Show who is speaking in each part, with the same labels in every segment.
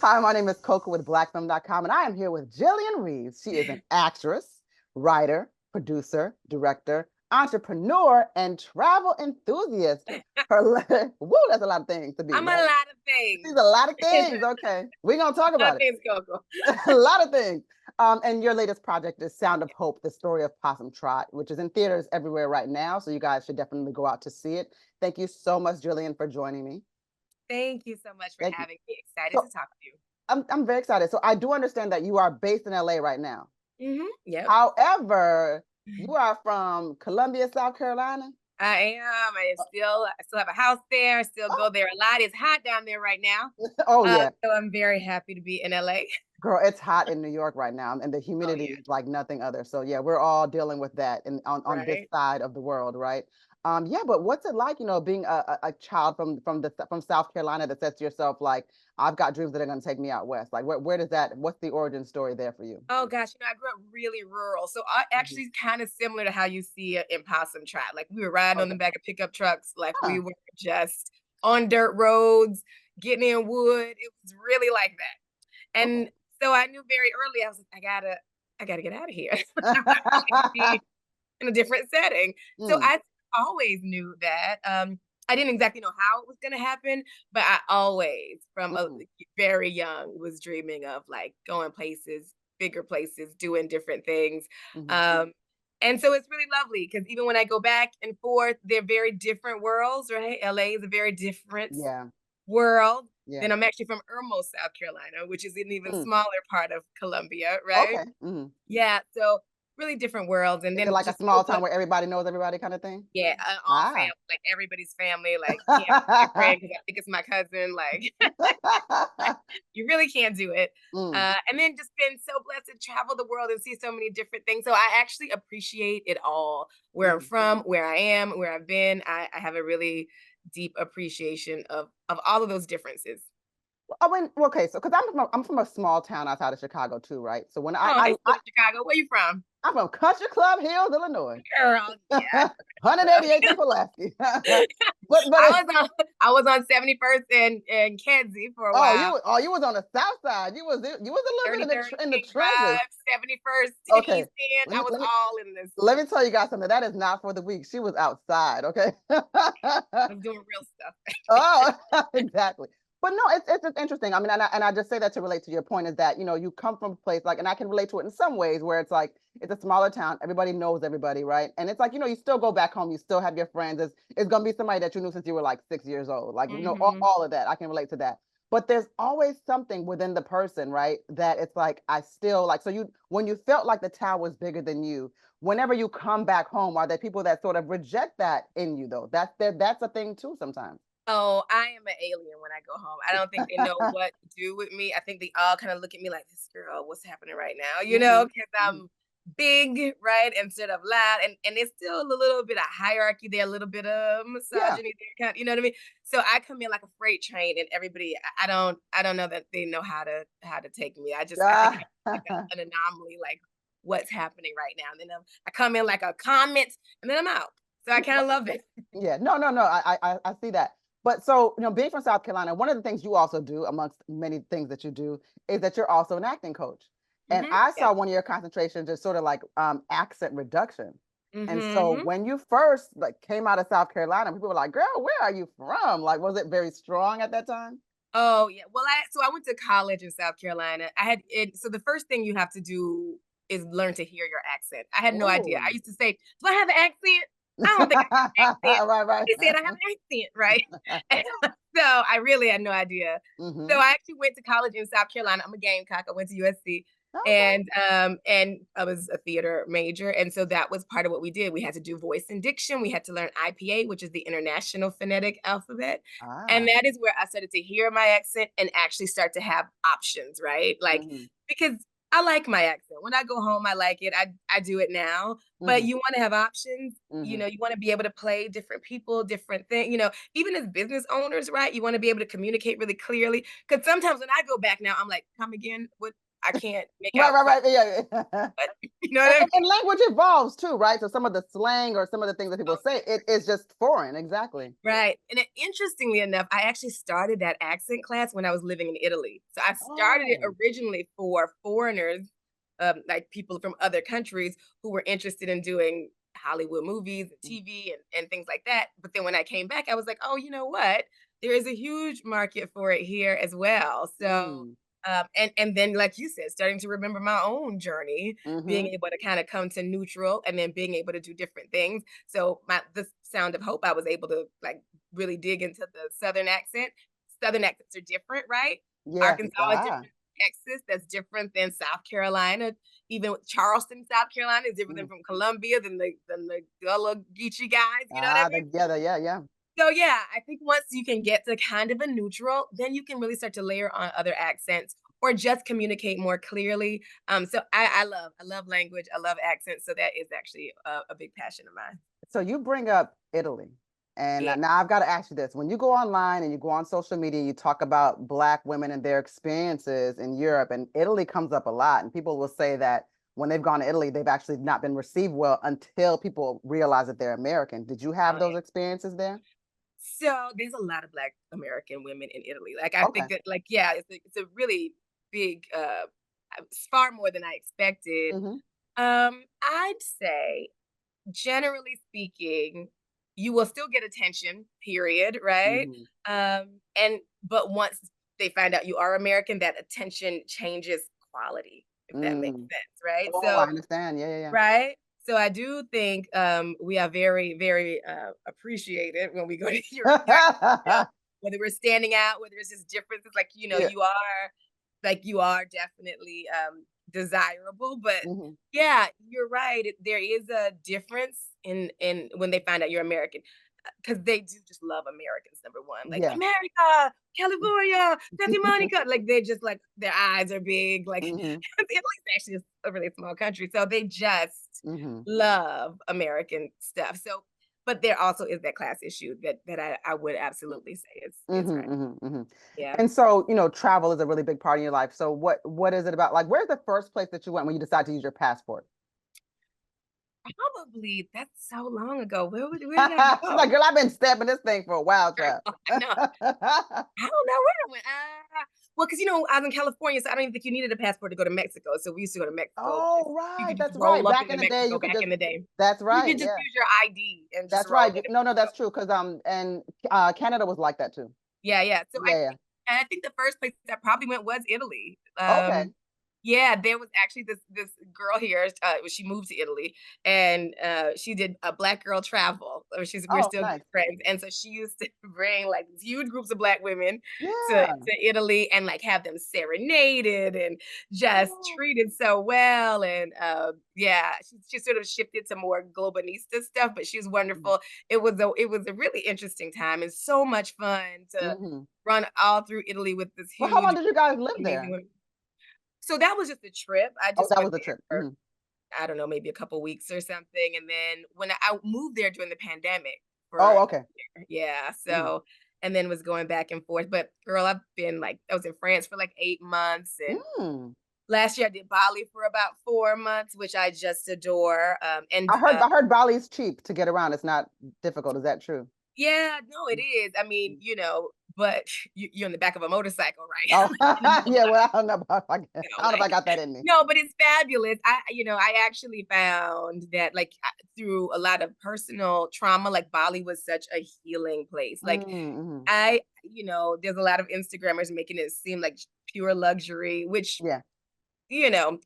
Speaker 1: Hi, my name is Koku with blackfilm.com, and I am here with Jillian Reeves. She is an actress, writer, producer, director, entrepreneur, and travel enthusiast. Woo, that's a lot of things to be,
Speaker 2: I'm a
Speaker 1: right?
Speaker 2: lot of
Speaker 1: She's
Speaker 2: things.
Speaker 1: a lot of things. Okay, we're gonna talk
Speaker 2: A lot of
Speaker 1: about it.
Speaker 2: things, Coco.
Speaker 1: A lot of things. And your latest project is Sound of Hope, the story of Possum Trot, which is in theaters everywhere right now. So you guys should definitely go out to see it. Thank you so much, Jillian, for joining me.
Speaker 2: Thank you so much for
Speaker 1: Thank you.
Speaker 2: having me. Excited to
Speaker 1: So
Speaker 2: talk to you.
Speaker 1: I'm very excited. So I do understand that you are based in LA right now.
Speaker 2: Yep.
Speaker 1: However, you are from Columbia, South Carolina.
Speaker 2: I am. I still have a house there. I still
Speaker 1: Oh,
Speaker 2: go there a lot. It's hot down there right now.
Speaker 1: oh yeah,
Speaker 2: So I'm very happy to be in LA.
Speaker 1: girl, it's hot in New York right now, and the
Speaker 2: Oh
Speaker 1: humidity
Speaker 2: yeah.
Speaker 1: is like nothing other. So yeah, we're all dealing with that on this
Speaker 2: Right.
Speaker 1: side of the world, right? Yeah, but what's it like, being a child from South Carolina that says to yourself like, I've got dreams that are going to take me out west. Like, where does that? What's the origin story there for you?
Speaker 2: Oh gosh, I grew up really rural. So I
Speaker 1: Mhm.
Speaker 2: actually kind of similar to how you see it in Possum Trot. Like we were riding on the
Speaker 1: Okay.
Speaker 2: back of pickup trucks, like we
Speaker 1: Huh.
Speaker 2: were just on dirt roads, getting in wood. It was really like that.
Speaker 1: Okay.
Speaker 2: And so I knew very early, I was like, I gotta get out of here. I need to be in a different setting. So
Speaker 1: Mm,
Speaker 2: I always knew that. I didn't exactly know how it was gonna happen, but I always, from a
Speaker 1: mhm,
Speaker 2: very young, was dreaming of like going places, bigger places, doing different things.
Speaker 1: mhm.
Speaker 2: Um, and so it's really lovely because even when I go back and forth, they're very different worlds, right? LA is a very different
Speaker 1: Yeah.
Speaker 2: world.
Speaker 1: Yeah.
Speaker 2: Then I'm actually from Irmo, South Carolina, which is an even
Speaker 1: Mm,
Speaker 2: smaller part of Columbia, right?
Speaker 1: okay. Mhm.
Speaker 2: Yeah, so really different worlds, and
Speaker 1: Is it
Speaker 2: then
Speaker 1: like a
Speaker 2: just
Speaker 1: small town where everybody knows everybody kind of thing?
Speaker 2: yeah, all
Speaker 1: Ah.
Speaker 2: family, like everybody's family, like can't be my friend because I think it's my cousin. Like you really can't do it.
Speaker 1: Mm,
Speaker 2: And then just been so blessed to travel the world and see so many different things. So I actually appreciate it all. Where I'm
Speaker 1: mhm.
Speaker 2: from, where I am, where I've been. I have a really deep appreciation of all of those differences.
Speaker 1: Oh, okay, so because I'm from a small town outside of Chicago too, right? So when
Speaker 2: Oh, I used to live in Chicago. Where you from?
Speaker 1: I'm from Country Club Hills, Illinois.
Speaker 2: Girl, yeah.
Speaker 1: 188th and Pulaski. but
Speaker 2: I was on I was on 71st and Kedzie for a while.
Speaker 1: you was on the south side. You was a little bit in
Speaker 2: 33rd
Speaker 1: the
Speaker 2: King
Speaker 1: trenches.
Speaker 2: Drive, 71st to the
Speaker 1: Okay.
Speaker 2: East End.
Speaker 1: Let
Speaker 2: I
Speaker 1: me
Speaker 2: was
Speaker 1: let me
Speaker 2: all in this.
Speaker 1: let me tell you guys something. That is not for the weak. She was outside, okay?
Speaker 2: I was doing real stuff.
Speaker 1: Oh, exactly. But no, it's just interesting. I mean, and I just say that to relate to your point is that you come from a place like, and I can relate to it in some ways where it's like it's a smaller town, everybody knows everybody, right? And it's like you still go back home, you still have your friends. It's gonna be somebody that you knew since you were like 6 years old, like all,
Speaker 2: Mhm.
Speaker 1: all of that. I can relate to that. But there's always something within the person, right? That it's like I still like. So when you felt like the town was bigger than you, whenever you come back home, are there people that sort of reject that in you though? That's a thing too sometimes.
Speaker 2: Oh, I am an alien when I go home. I don't think they know what to do with me. I think they all kind of look at me like, this girl, what's happening right now?
Speaker 1: Hmm.
Speaker 2: Because
Speaker 1: Hmm.
Speaker 2: I'm big, right? Instead of loud. And there's still a little bit of hierarchy there, a little bit of
Speaker 1: Yeah.
Speaker 2: misogyny there, you know what I mean? So I come in like a freight train and everybody, I don't know that they know how to take me. I think
Speaker 1: Yeah.
Speaker 2: I'm like an anomaly, like what's happening right now. And then I come in like a comment and then I'm out. So I kind of love it.
Speaker 1: Yeah. No, no, no. I see that. But so, being from South Carolina, one of the things you also do, amongst many things that you do, is that you're also an acting coach. And I
Speaker 2: Yeah.
Speaker 1: saw one of your concentrations just sort of like accent reduction. And so
Speaker 2: Hmm.
Speaker 1: when you first like came out of South Carolina, people were like, "Girl, where are you from?" Like, was it very strong at that time?
Speaker 2: Oh, yeah. Well, I went to college in South Carolina. I had it so the first thing you have to do is learn to hear your accent. I had no idea. I
Speaker 1: Ooh.
Speaker 2: used to say, "Do I have an accent? I don't think I have an accent."
Speaker 1: Right, right.
Speaker 2: They said I have an accent, right? So I really had no idea. So
Speaker 1: Hmm.
Speaker 2: I actually went to college in South Carolina. I'm a Gamecock. I went to USC,
Speaker 1: Okay.
Speaker 2: and I was a theater major, and so that was part of what we did. We had to do voice and diction. We had to learn IPA, which is the International Phonetic Alphabet. And
Speaker 1: Ah.
Speaker 2: that is where I started to hear my accent and actually start to have options, right? Like,
Speaker 1: Hmm.
Speaker 2: because I like my accent. When I go home, I like it. I do it now. But
Speaker 1: Hmm.
Speaker 2: you want to have options.
Speaker 1: Hmm.
Speaker 2: You want to be able to play different people, different things. Even as business owners, right? You want to be able to communicate really clearly. Because sometimes when I go back now, I'm like, come again? What? I can't make
Speaker 1: Right,
Speaker 2: out
Speaker 1: right,
Speaker 2: quite
Speaker 1: right. Yeah. Yeah.
Speaker 2: what you know what I
Speaker 1: And
Speaker 2: mean?
Speaker 1: language evolves too, right? So some of the slang or some of the things that people say, it is just foreign. Exactly.
Speaker 2: Right, and interestingly enough, I actually started that accent class when I was living in Italy. So I started it
Speaker 1: Oh.
Speaker 2: originally for foreigners, like people from other countries who were interested in doing Hollywood movies, and TV, and things like that. But then when I came back, I was like, oh, you know what? There is a huge market for it here as well. So,
Speaker 1: Mm.
Speaker 2: and then, like you said, starting to remember my own journey, being
Speaker 1: Mm-hmm.
Speaker 2: able to kind of come to neutral, and then being able to do different things. So my the Sound of Hope, I was able to like really dig into the Southern accent. Southern accents are different, right?
Speaker 1: Yeah.
Speaker 2: Arkansas is
Speaker 1: Ah.
Speaker 2: different. Texas, that's different than South Carolina. Even with Charleston, South Carolina is different than
Speaker 1: Mm.
Speaker 2: from Columbia, than the Gullah Geechee guys. You know what I
Speaker 1: Ah,
Speaker 2: mean?
Speaker 1: yeah, yeah.
Speaker 2: So yeah, I think once you can get to kind of a neutral, then you can really start to layer on other accents or just communicate more clearly. So I love language. I love accents. So that is actually a big passion of mine.
Speaker 1: So you bring up Italy. And
Speaker 2: Yeah.
Speaker 1: now I've got to ask you this. When you go online and you go on social media, you talk about Black women and their experiences in Europe, and Italy comes up a lot. And people will say that when they've gone to Italy, they've actually not been received well until people realize that they're American. Did you have
Speaker 2: Oh,
Speaker 1: those experiences there?
Speaker 2: so there's a lot of Black American women in Italy. Like I
Speaker 1: Okay.
Speaker 2: think that like yeah, it's a really big it's far more than I expected.
Speaker 1: Hmm.
Speaker 2: I'd say generally speaking, you will still get attention, period, right?
Speaker 1: Hmm.
Speaker 2: And but once they find out you are American, that attention changes quality, if that makes
Speaker 1: Mm.
Speaker 2: sense, right?
Speaker 1: Oh, I
Speaker 2: So
Speaker 1: understand. Yeah.
Speaker 2: right? So I do think, we are very, very, appreciated when we go to Europe. There you know,
Speaker 1: Yeah.
Speaker 2: whether we're standing out, whether it's just differences, like,
Speaker 1: Yeah.
Speaker 2: you are definitely, desirable, but
Speaker 1: Hmm.
Speaker 2: yeah, you're right, there is a difference in when they find out you're American, because they do just love Americans, number 1, like,
Speaker 1: Yeah.
Speaker 2: "America, California, Santa Monica," like, they just, like their eyes are big, like,
Speaker 1: Hmm.
Speaker 2: Italy's actually a really small country, so they just
Speaker 1: Hmm.
Speaker 2: love American stuff, so but there also is that class issue that I would absolutely say is right. Yeah.
Speaker 1: And so, travel is a really big part of your life. So what is it about? Like, where's the first place that you went when you decided to use your passport?
Speaker 2: Probably that's so long ago. Where did I
Speaker 1: She's
Speaker 2: go?
Speaker 1: like, girl, I've been stepping this thing for a while,
Speaker 2: I
Speaker 1: child.
Speaker 2: know, I know. I don't know where I went. Well, because I was in California, so I don't even think you needed a passport to go to Mexico. So we used to go to Mexico because
Speaker 1: Oh,
Speaker 2: you
Speaker 1: right.
Speaker 2: could just
Speaker 1: That's right.
Speaker 2: roll up
Speaker 1: Back
Speaker 2: into
Speaker 1: in the day,
Speaker 2: Mexico
Speaker 1: you could
Speaker 2: back
Speaker 1: just
Speaker 2: in the day.
Speaker 1: that's
Speaker 2: You
Speaker 1: right.
Speaker 2: could just
Speaker 1: Yeah.
Speaker 2: use your ID and just
Speaker 1: That's
Speaker 2: roll
Speaker 1: right.
Speaker 2: into
Speaker 1: No,
Speaker 2: Mexico.
Speaker 1: that's true. Cause and Canada was like that too.
Speaker 2: Yeah, yeah. So
Speaker 1: Yeah, yeah.
Speaker 2: I think the first place I probably went was Italy.
Speaker 1: Okay.
Speaker 2: Yeah, there was actually this girl here. She moved to Italy, and she did a Black girl travel. We're
Speaker 1: Oh,
Speaker 2: still good
Speaker 1: nice.
Speaker 2: friends, and so she used to bring like these huge groups of Black women
Speaker 1: Yeah.
Speaker 2: to Italy and like have them serenaded and just
Speaker 1: Oh.
Speaker 2: treated so well. And yeah, she sort of shifted to more globalista stuff, but she was wonderful. It was a really interesting time and so much fun to
Speaker 1: Mm-hmm.
Speaker 2: run all through Italy with this
Speaker 1: Well, how long
Speaker 2: huge
Speaker 1: did you guys live
Speaker 2: amazing
Speaker 1: there?
Speaker 2: women. So that was just a trip. I
Speaker 1: Oh,
Speaker 2: just
Speaker 1: that
Speaker 2: went
Speaker 1: was the
Speaker 2: there
Speaker 1: trip.
Speaker 2: for, I don't know, maybe a couple weeks or something, and then when I moved there during the pandemic for
Speaker 1: Oh,
Speaker 2: a
Speaker 1: okay.
Speaker 2: year. Yeah,
Speaker 1: Mhm.
Speaker 2: so and then was going back and forth, but girl, I was in France for, like, 8 months, and
Speaker 1: Mm.
Speaker 2: last year I did Bali for about 4 months, which I just adore,
Speaker 1: I heard I heard Bali's cheap to get around. It's not difficult. Is that true?
Speaker 2: yeah, no, it is. I mean,
Speaker 1: Mm.
Speaker 2: but you're in the back of a motorcycle, right?
Speaker 1: Oh,
Speaker 2: Like,
Speaker 1: yeah. Well, I don't know if I don't know if I
Speaker 2: like
Speaker 1: got that in me.
Speaker 2: no, but it's fabulous. I actually found that, like, through a lot of personal trauma, like, Bali was such a healing place. Like,
Speaker 1: Mhm.
Speaker 2: there's a lot of Instagrammers making it seem like pure luxury, which
Speaker 1: Yeah.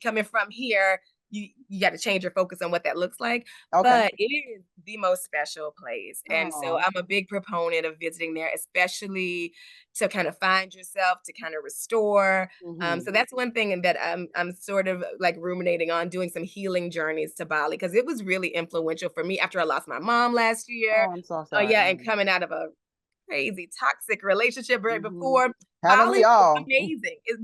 Speaker 2: coming from here, you got to change your focus on what that looks like.
Speaker 1: Okay.
Speaker 2: But it is the most special place. And so
Speaker 1: Oh.
Speaker 2: I'm a big proponent of visiting there, especially to kind of find yourself, to kind of restore. So
Speaker 1: Mhm.
Speaker 2: that's one thing that I'm sort of like ruminating on doing some healing journeys to Bali because it was really influential for me after I lost my mom last year.
Speaker 1: Oh, I'm so
Speaker 2: Oh
Speaker 1: sorry.
Speaker 2: yeah, and coming out of a crazy toxic relationship right
Speaker 1: Mhm.
Speaker 2: before.
Speaker 1: Haven't we
Speaker 2: Bali was
Speaker 1: all?
Speaker 2: amazing. It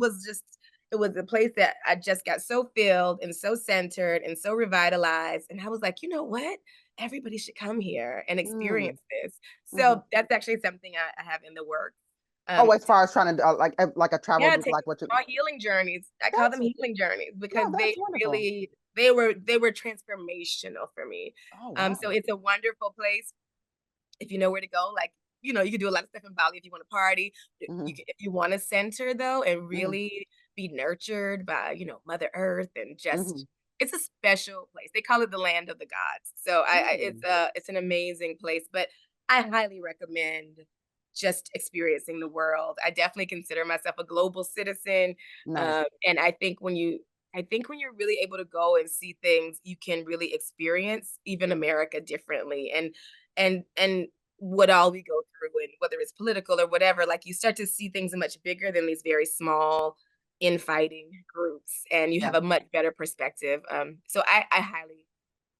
Speaker 2: was a place that I just got so filled and so centered and so revitalized. And I was like, you know what? Everybody should come here and
Speaker 1: Mm.
Speaker 2: experience this.
Speaker 1: Mhm.
Speaker 2: So that's actually something I have in the works.
Speaker 1: Oh, as far as trying to like a travel,
Speaker 2: Yeah,
Speaker 1: like
Speaker 2: taking
Speaker 1: what you.
Speaker 2: small healing journeys. I call them
Speaker 1: That's
Speaker 2: healing journeys
Speaker 1: no,
Speaker 2: because
Speaker 1: that's wonderful.
Speaker 2: they were transformational for me.
Speaker 1: Oh
Speaker 2: So
Speaker 1: wow.
Speaker 2: it's a wonderful place if you know where to go. Like, you can do a lot of stuff in Bali if you want to party.
Speaker 1: Hmm.
Speaker 2: If you want to center though and
Speaker 1: Hmm.
Speaker 2: really be nurtured by, Mother Earth and
Speaker 1: Hmm.
Speaker 2: just it's a special place. They call it the land of the gods. So
Speaker 1: Mm.
Speaker 2: it's an amazing place, but I highly recommend just experiencing the world. I definitely consider myself a global citizen.
Speaker 1: Nice.
Speaker 2: And I think when you're really able to go and see things, you can really experience even America differently. And what all we go through, and whether it's political or whatever, like you start to see things much bigger than these very small infighting groups, and you
Speaker 1: Yeah.
Speaker 2: have a much better perspective. So I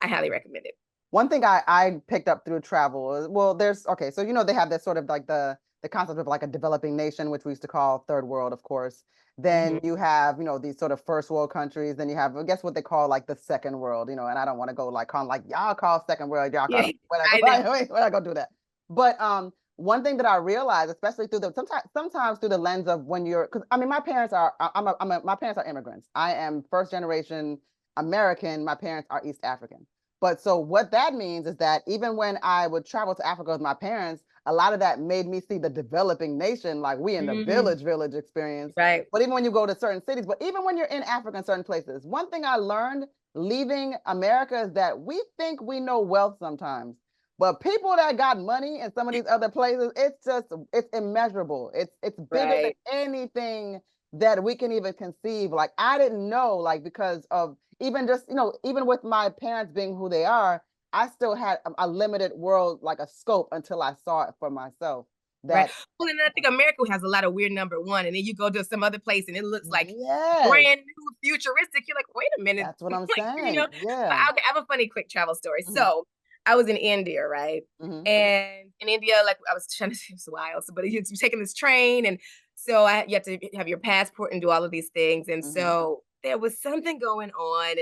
Speaker 2: highly recommend it.
Speaker 1: One thing I picked up through travel is, well, there's okay, so they have this sort of like the concept of like a developing nation, which we used to call third world, of course. Then
Speaker 2: Mhm.
Speaker 1: you have, these sort of first world countries. Then you have, I guess, what they call like the second world, and I don't want to go like call like y'all call second world, y'all call
Speaker 2: Yeah,
Speaker 1: it whatever.
Speaker 2: I know.
Speaker 1: Right? We're not gonna do that. But one thing that I realized, especially through the sometimes through the lens of when you're, because I mean, my parents are my parents are immigrants. I am first generation American. My parents are East African. But so what that means is that even when I would travel to Africa with my parents, a lot of that made me see the developing nation, like we in the
Speaker 2: Mm,
Speaker 1: village experience.
Speaker 2: right.
Speaker 1: But even when you go to certain cities, but even when you're in Africa in certain places, one thing I learned leaving America is that we think we know wealth sometimes. But people that got money in some of these other places, it's immeasurable. It's bigger than
Speaker 2: Right.
Speaker 1: anything that we can even conceive. Like I didn't know, like because of even just even with my parents being who they are, I still had a limited world, like a scope, until I saw it for myself.
Speaker 2: Right.
Speaker 1: That
Speaker 2: Well, and I think America has a lot of weird number one, and then you go to some other place and it looks like
Speaker 1: yes,
Speaker 2: brand new, futuristic. You're like, wait a minute,
Speaker 1: that's what I'm
Speaker 2: like
Speaker 1: saying.
Speaker 2: But
Speaker 1: Yeah.
Speaker 2: I have a funny quick travel story.
Speaker 1: Hmm.
Speaker 2: So I was in India, right?
Speaker 1: Hmm.
Speaker 2: And in India, like I was trying to say it's wild, so, but you're taking this train, and so you have to have your passport and do all of these things, and
Speaker 1: Hmm.
Speaker 2: so there was something going on,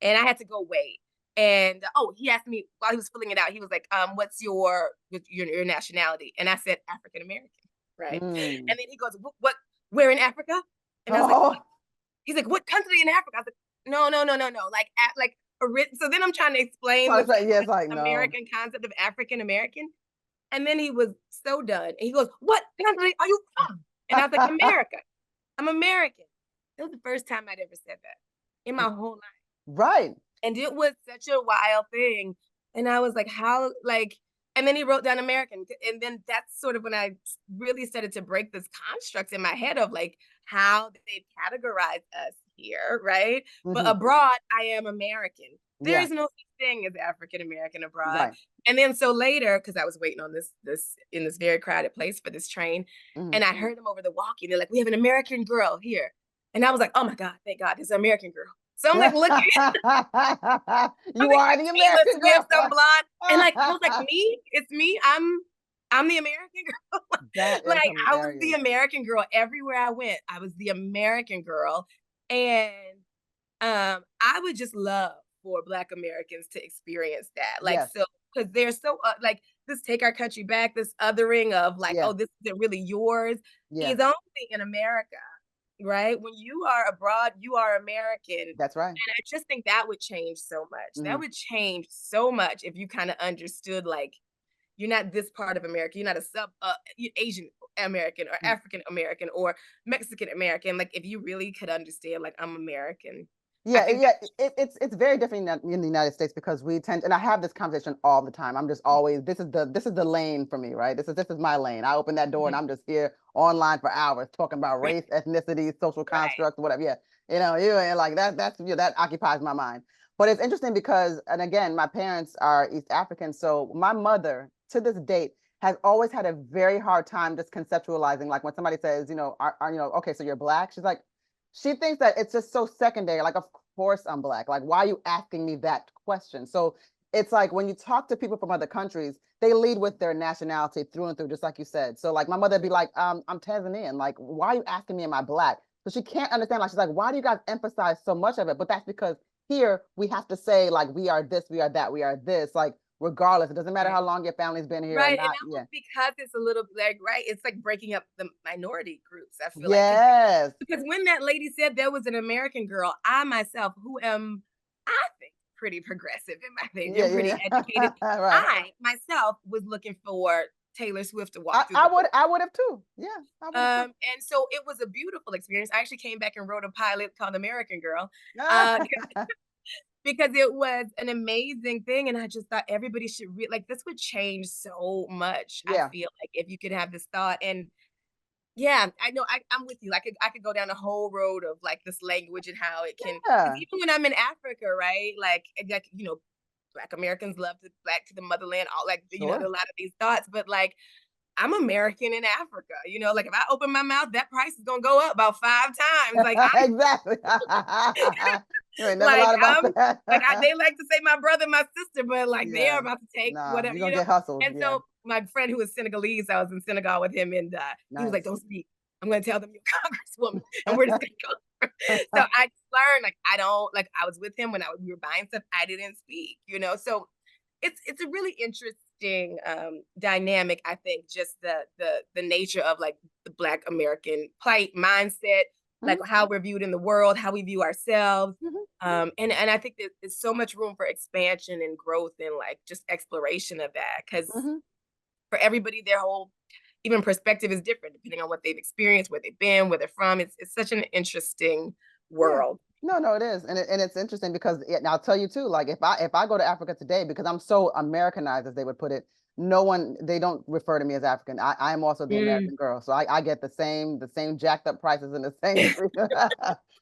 Speaker 2: and I had to go wait. And oh, he asked me while he was filling it out. He was like, "What's your nationality?" And I said, "African American." Right.
Speaker 1: Mm.
Speaker 2: And then he goes, "What? Where in Africa?" And I was like, "What?"
Speaker 1: Oh,
Speaker 2: He's like, "What country in Africa?" I was like, "No, no, no, no, no. So then I'm trying to explain
Speaker 1: so
Speaker 2: this
Speaker 1: it's like, yes, like no.
Speaker 2: American concept of African American, and then he was so done. And he goes, "What country are you from?" And I was like, "America. I'm American." It was the first time I'd ever said that in my whole life.
Speaker 1: Right.
Speaker 2: And it was such a wild thing. And I was like, how, like, and then he wrote down American. And then that's sort of when I really started to break this construct in my head of like how they categorize us here, right? But
Speaker 1: Hmm.
Speaker 2: abroad, I am American. There
Speaker 1: Yeah.
Speaker 2: is no such thing as African American abroad.
Speaker 1: Right.
Speaker 2: And then so later, because I was waiting on this in this very crowded place for this train,
Speaker 1: Hmm.
Speaker 2: and I heard them over the walkie. They're like, "We have an American girl here," and I was like, "Oh my god, thank God, it's an American girl." So I'm like looking I'm
Speaker 1: You are
Speaker 2: picturing
Speaker 1: the
Speaker 2: Taylor
Speaker 1: American
Speaker 2: Swift, some
Speaker 1: girl.
Speaker 2: blonde, and like I was like, "Me? It's me. I'm the American girl."
Speaker 1: That is
Speaker 2: Like I was the
Speaker 1: hilarious.
Speaker 2: American girl everywhere I went. I was the American girl, and I would just love for Black Americans to experience that. Like
Speaker 1: Yes.
Speaker 2: so, because they're so like this take our country back, this othering of like,
Speaker 1: Yeah.
Speaker 2: oh, this isn't really yours
Speaker 1: Yeah.
Speaker 2: is only in America, right? When you are abroad, you are American.
Speaker 1: That's right.
Speaker 2: And I just think that would change so much. That
Speaker 1: Hmm.
Speaker 2: would change so much if you kind of understood like you're not this part of America. You're not a Asian American or African American or Mexican American. Like if you really could understand, like I'm American, I
Speaker 1: Yeah,
Speaker 2: think
Speaker 1: yeah,
Speaker 2: that
Speaker 1: it's very different in the United States because we tend, and I have this conversation all the time. I'm just always this is the lane for me, right? This is my lane. I open that door and
Speaker 2: Mhm.
Speaker 1: I'm just here online for hours talking about race, ethnicity, social
Speaker 2: Right.
Speaker 1: constructs, whatever. Yeah, and like that that occupies my mind. But it's interesting because, and again, my parents are East African, so my mother to this date has always had a very hard time just conceptualizing, like when somebody says, okay, so you're Black. She's like, she thinks that it's just so secondary. Like, of course I'm Black. Like, why are you asking me that question? So it's like when you talk to people from other countries, they lead with their nationality through and through, just like you said. So like my mother would be like, I'm Tanzanian. Like, why are you asking me am I Black? So she can't understand. Like, she's like, why do you guys emphasize so much of it? But that's because here we have to say like we are this, we are that, we are this. Like regardless. It doesn't matter
Speaker 2: Right.
Speaker 1: how long your family's been here or
Speaker 2: Right, and
Speaker 1: not. Yeah.
Speaker 2: almost because it's a little like, right, it's like breaking up the minority groups, I feel like,
Speaker 1: Yes.
Speaker 2: because when that lady said there was an American girl, I myself, who am, I think, pretty progressive in my
Speaker 1: Yeah,
Speaker 2: opinion, pretty
Speaker 1: yeah,
Speaker 2: educated,
Speaker 1: yeah. Right.
Speaker 2: I myself was looking for Taylor Swift to
Speaker 1: I,
Speaker 2: walk through
Speaker 1: I
Speaker 2: the
Speaker 1: would
Speaker 2: door.
Speaker 1: I would have too. Yeah, I would have too.
Speaker 2: And so it was a beautiful experience. I actually came back and wrote a pilot called American Girl, uh, because it was an amazing thing, and I just thought everybody should like, this would change so much, I
Speaker 1: Yeah.
Speaker 2: feel like, if you could have this thought, and yeah, I know, I'm with you. I could go down a whole road of, like, this language and how it can, because
Speaker 1: Yeah.
Speaker 2: even when I'm in Africa, right, like, Black Americans love to back to the motherland, all, like,
Speaker 1: Sure.
Speaker 2: a lot of these thoughts, but, like, I'm American in Africa, like, if I open my mouth, that price is gonna go up about 5 times, like,
Speaker 1: Exactly. You ain't never
Speaker 2: like,
Speaker 1: lied about
Speaker 2: they
Speaker 1: that.
Speaker 2: like to say my brother, my sister, but, like, they are
Speaker 1: Yeah.
Speaker 2: about to take
Speaker 1: Nah,
Speaker 2: whatever,
Speaker 1: you're gonna get hustled.
Speaker 2: and
Speaker 1: Yeah.
Speaker 2: so my friend who is Senegalese, I was in Senegal with him, and, he was like,
Speaker 1: Nice.
Speaker 2: "Don't speak. I'm gonna tell them you're a congresswoman, and we're just gonna go." So I just learned, like, I don't like, I was with him when we were buying stuff, I didn't speak, so it's a really interesting, dynamic, I think, just the nature of, like, the Black American plight, mindset, like,
Speaker 1: Mhm,
Speaker 2: how we're viewed in the world, how we view ourselves,
Speaker 1: mhm,
Speaker 2: and I think there's so much room for expansion and growth and, like, just exploration of that, because
Speaker 1: mhm.
Speaker 2: for everybody, their whole even perspective is different depending on what they've experienced, where they've been, where they're from. It's such an interesting
Speaker 1: Yeah.
Speaker 2: world.
Speaker 1: No, no, it is, and it's interesting because and I'll tell you too. Like if I go to Africa today, because I'm so Americanized, as they would put it, no one they don't refer to me as African. I am also the
Speaker 2: Mm.
Speaker 1: American girl, so I get the same jacked up prices and the same treatment,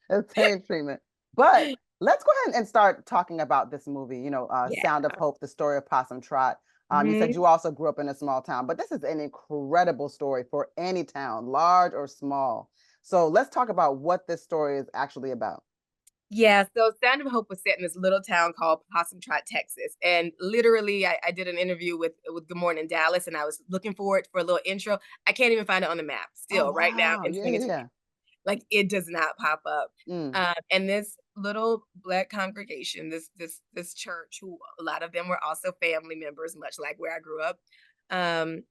Speaker 1: the same treatment. But let's go ahead and start talking about this movie.
Speaker 2: Yeah.
Speaker 1: Sound of Hope, the story of Possum Trot. You said
Speaker 2: Mhm.
Speaker 1: you also grew up in a small town, but this is an incredible story for any town, large or small. So let's talk about what this story is actually about.
Speaker 2: Yeah, so Sound of Hope was set in this little town called Possum Trot, Texas. And literally, I did an interview with Good Morning Dallas, and I was looking for it for a little intro. I can't even find it on the map
Speaker 1: Oh,
Speaker 2: still right now
Speaker 1: wow.
Speaker 2: in
Speaker 1: Yeah, yeah,
Speaker 2: 2020.
Speaker 1: yeah.
Speaker 2: Like, it does not pop up.
Speaker 1: Mm,
Speaker 2: And this little Black congregation, this church, who a lot of them were also family members, much like where I grew up, um,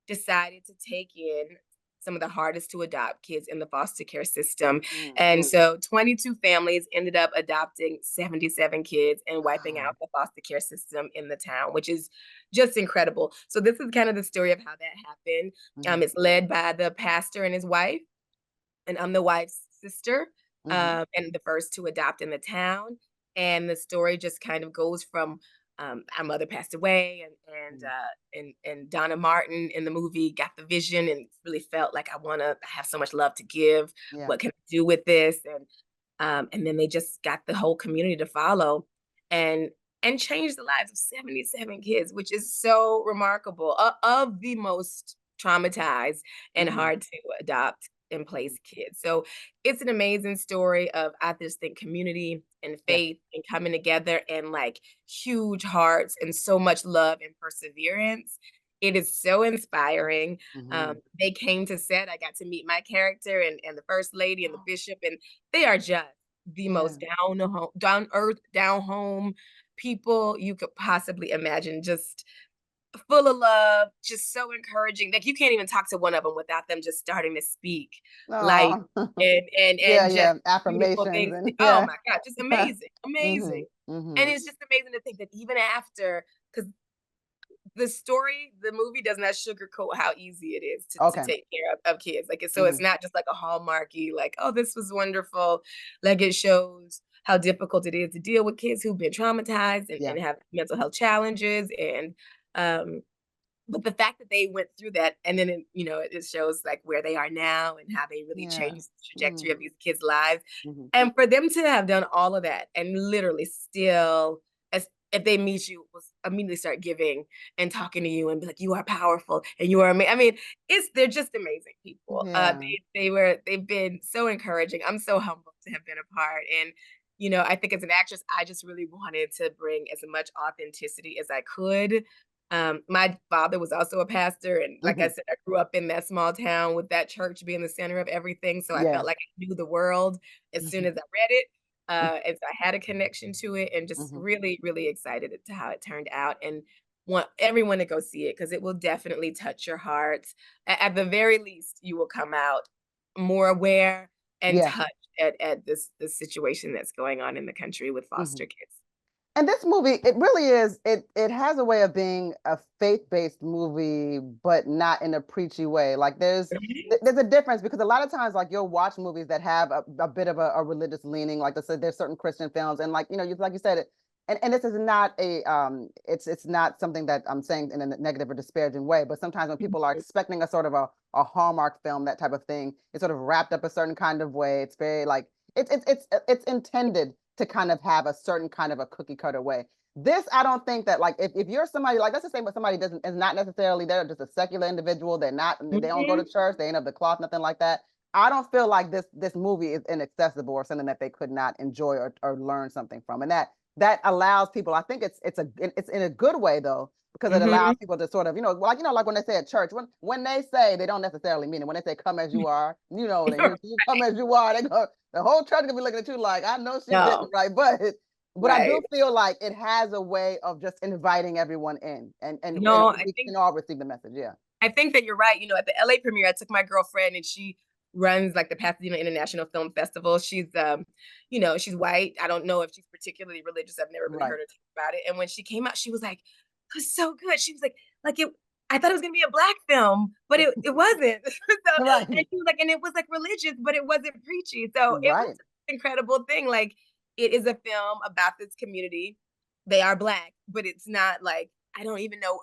Speaker 2: decided to take in some of the hardest to adopt kids in the foster care system.
Speaker 1: mm.
Speaker 2: And so 22 families ended up adopting 77 kids and wiping
Speaker 1: Wow.
Speaker 2: out the foster care system in the town, which is just incredible. So this is kind of the story of how that happened.
Speaker 1: Mhm,
Speaker 2: It's led by the pastor and his wife, and I'm the wife's sister,
Speaker 1: mhm,
Speaker 2: and the first to adopt in the town. And the story just kind of goes from, our mother passed away,
Speaker 1: mm.
Speaker 2: and Donna Martin in the movie got the vision and really felt like, I have so much love to give.
Speaker 1: Yeah.
Speaker 2: What can I do with this? And then they just got the whole community to follow, and change the lives of 77 kids, which is so remarkable. Of the most traumatized and
Speaker 1: Mhm,
Speaker 2: hard to adopt and place kids. So it's an amazing story of, I just think, community and
Speaker 1: yeah.
Speaker 2: faith and coming together, and, like, huge hearts and so much love and perseverance. It is so inspiring.
Speaker 1: Mhm.
Speaker 2: They came to set. I got to meet my character and the first lady and the bishop, and they are just the
Speaker 1: Yeah.
Speaker 2: most down earth, down home people you could possibly imagine. Just full of love, just so encouraging. Like, you can't even talk to one of them without them just starting to speak life
Speaker 1: Aw. Yeah,
Speaker 2: and just
Speaker 1: yeah.
Speaker 2: beautiful
Speaker 1: Affirmations
Speaker 2: things.
Speaker 1: and
Speaker 2: Oh
Speaker 1: yeah.
Speaker 2: my God, just amazing, amazing.
Speaker 1: Mhm,
Speaker 2: And
Speaker 1: mhm.
Speaker 2: it's just amazing to think that even after, because the movie does not sugarcoat how easy it is to
Speaker 1: Okay.
Speaker 2: take care of kids. Like, so it's
Speaker 1: Mhm.
Speaker 2: not just like a hallmarky, like, oh, this was wonderful. Like, it shows how difficult it is to deal with kids who've been traumatized
Speaker 1: Yeah.
Speaker 2: and have mental health challenges. And um but the fact that they went through that, and then it shows, like, where they are now and how they really
Speaker 1: Yeah.
Speaker 2: changed the trajectory
Speaker 1: Mm,
Speaker 2: of these kids' lives.
Speaker 1: mhm.
Speaker 2: And for them to have done all of that and literally still, as if they meet you, will immediately start giving and talking to you and be like, "You are powerful and you are I mean, they're just amazing people.
Speaker 1: Yeah.
Speaker 2: They've been so encouraging. I'm so humbled to have been a part. And I think as an actress, I just really wanted to bring as much authenticity as I could. My father was also a pastor, and like I
Speaker 1: Mhm.
Speaker 2: said, I grew up in that small town with that church being the center of everything. So I felt
Speaker 1: Yeah.
Speaker 2: like I knew the world as soon
Speaker 1: Mhm,
Speaker 2: as I read it. And so I had a connection to it, and just
Speaker 1: mhm.
Speaker 2: really, really excited to how it turned out. And want everyone to go see it because it will definitely touch your heart. At the very least, you will come out more aware and
Speaker 1: Yeah.
Speaker 2: touched at this situation that's going on in the country with
Speaker 1: Hmm.
Speaker 2: foster kids.
Speaker 1: And this movie, it really is, it has a way of being a faith-based movie, but not in a preachy way. Like
Speaker 2: Right?
Speaker 1: there's a difference because a lot of times like you'll watch movies that have a bit of a religious leaning, like I said, there's certain Christian films, and like, like you said, and this is not it's not something that I'm saying in a negative or disparaging way, but sometimes when people are expecting a sort of a Hallmark film, that type of thing, it's sort of wrapped up a certain kind of way. It's very like it's intended to kind of have a certain kind of a cookie cutter way. This, I don't think that like if you're somebody like, let's just say, but somebody doesn't is not necessarily, they're just a secular individual, they don't go to
Speaker 2: Mhm.
Speaker 1: church, they ain't of the cloth, nothing like that. I don't feel like this movie is inaccessible or something that they could not enjoy or learn something from. And that allows people, I think it's in a good way though, because it allows
Speaker 2: Mhm.
Speaker 1: people to sort of, like when they say at church, when they say, they don't necessarily mean it. When they say come as you are, then you come as you are, they go, the whole church gonna be looking at you like, I know she didn't,
Speaker 2: No,
Speaker 1: right? But I do
Speaker 2: right.
Speaker 1: feel like it has a way of just inviting everyone in, and
Speaker 2: No,
Speaker 1: we can all receive the message. Yeah.
Speaker 2: I think that you're right. At the LA premiere, I took my girlfriend and she runs like the Pasadena International Film Festival. She's white. I don't know if she's particularly religious. I've never really
Speaker 1: Right.
Speaker 2: heard her talk about it. And when she came out, she was like, it was so good. She was like it, I thought it was gonna be a black film, but it wasn't. And
Speaker 1: Right.
Speaker 2: she was like, and it was like religious, but it wasn't preachy. So it was
Speaker 1: Right.
Speaker 2: an incredible thing. Like it is a film about this community. They are black, but it's not like I don't even know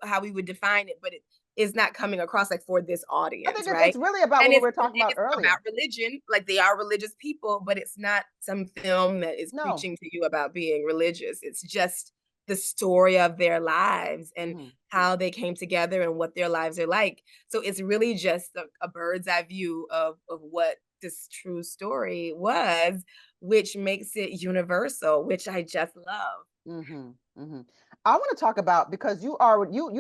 Speaker 2: how we would define it, but it is not coming across like for this
Speaker 1: I think
Speaker 2: audience,
Speaker 1: it's
Speaker 2: right?
Speaker 1: really about
Speaker 2: And
Speaker 1: what we
Speaker 2: it's
Speaker 1: were talking about
Speaker 2: it's about
Speaker 1: earlier.
Speaker 2: religion, like they are religious people, but it's not some film that is
Speaker 1: No.
Speaker 2: preaching to you about being religious. It's just the story of their lives and
Speaker 1: Hmm.
Speaker 2: how they came together and what their lives are like. So it's really just a bird's eye view of what this true story was, which makes it universal, which I just love.
Speaker 1: Hmm. Hmm. I want to talk about, because you